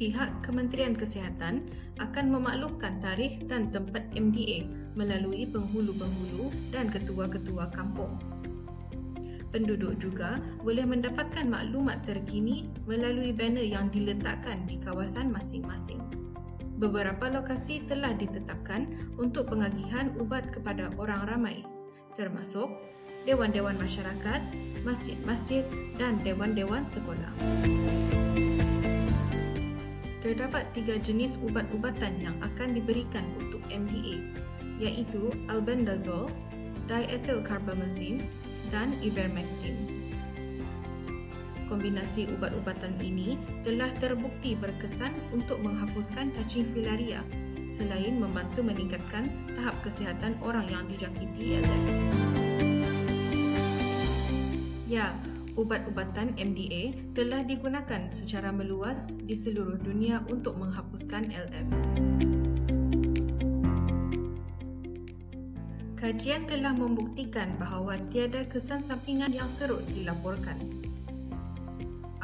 pihak Kementerian Kesihatan akan memaklumkan tarikh dan tempat MDA melalui penghulu-penghulu dan ketua-ketua kampung. Penduduk juga boleh mendapatkan maklumat terkini melalui banner yang diletakkan di kawasan masing-masing. Beberapa lokasi telah ditetapkan untuk pengagihan ubat kepada orang ramai, termasuk dewan-dewan masyarakat, masjid-masjid dan dewan-dewan sekolah. Terdapat 3 jenis ubat-ubatan yang akan diberikan untuk MDA, iaitu albendazole, diethylcarbamazine dan ivermectin. Kombinasi ubat-ubatan ini telah terbukti berkesan untuk menghapuskan cacing filaria selain membantu meningkatkan tahap kesihatan orang yang dijangkiti LF. Ya, ubat-ubatan MDA telah digunakan secara meluas di seluruh dunia untuk menghapuskan LF. Kajian telah membuktikan bahawa tiada kesan sampingan yang teruk dilaporkan.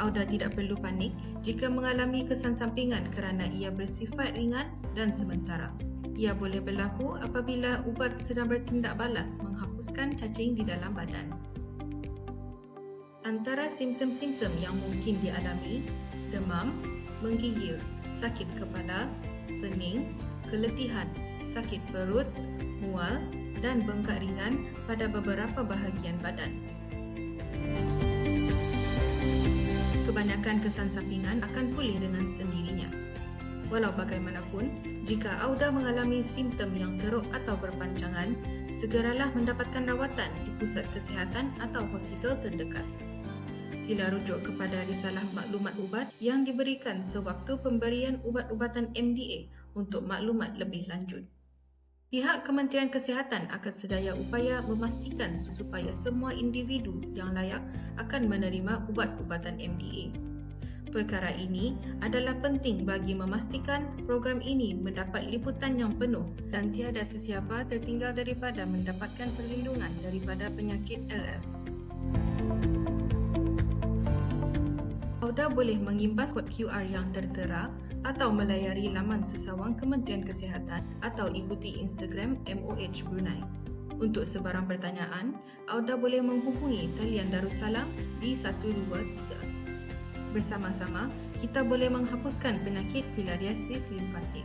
Auda tidak perlu panik jika mengalami kesan sampingan kerana ia bersifat ringan dan sementara. Ia boleh berlaku apabila ubat sedang bertindak balas menghapuskan cacing di dalam badan. Antara simptom-simptom yang mungkin dialami, demam, menggigil, sakit kepala, pening, keletihan, sakit perut, mual dan bengkak ringan pada beberapa bahagian badan. Kebanyakan kesan sampingan akan pulih dengan sendirinya. Walau bagaimanapun, jika Auda mengalami simptom yang teruk atau berpanjangan, segeralah mendapatkan rawatan di pusat kesihatan atau hospital terdekat. Sila rujuk kepada risalah maklumat ubat yang diberikan sewaktu pemberian ubat-ubatan MDA untuk maklumat lebih lanjut. Pihak Kementerian Kesihatan akan sedaya upaya memastikan supaya semua individu yang layak akan menerima ubat-ubatan MDA. Perkara ini adalah penting bagi memastikan program ini mendapat liputan yang penuh dan tiada sesiapa tertinggal daripada mendapatkan perlindungan daripada penyakit LF. Auda boleh mengimbas kod QR yang tertera atau melayari laman sesawang Kementerian Kesihatan atau ikuti Instagram MOH Brunei. Untuk sebarang pertanyaan, Auda boleh menghubungi talian Darussalam di 123. Bersama-sama, kita boleh menghapuskan penyakit filariasis limfatik.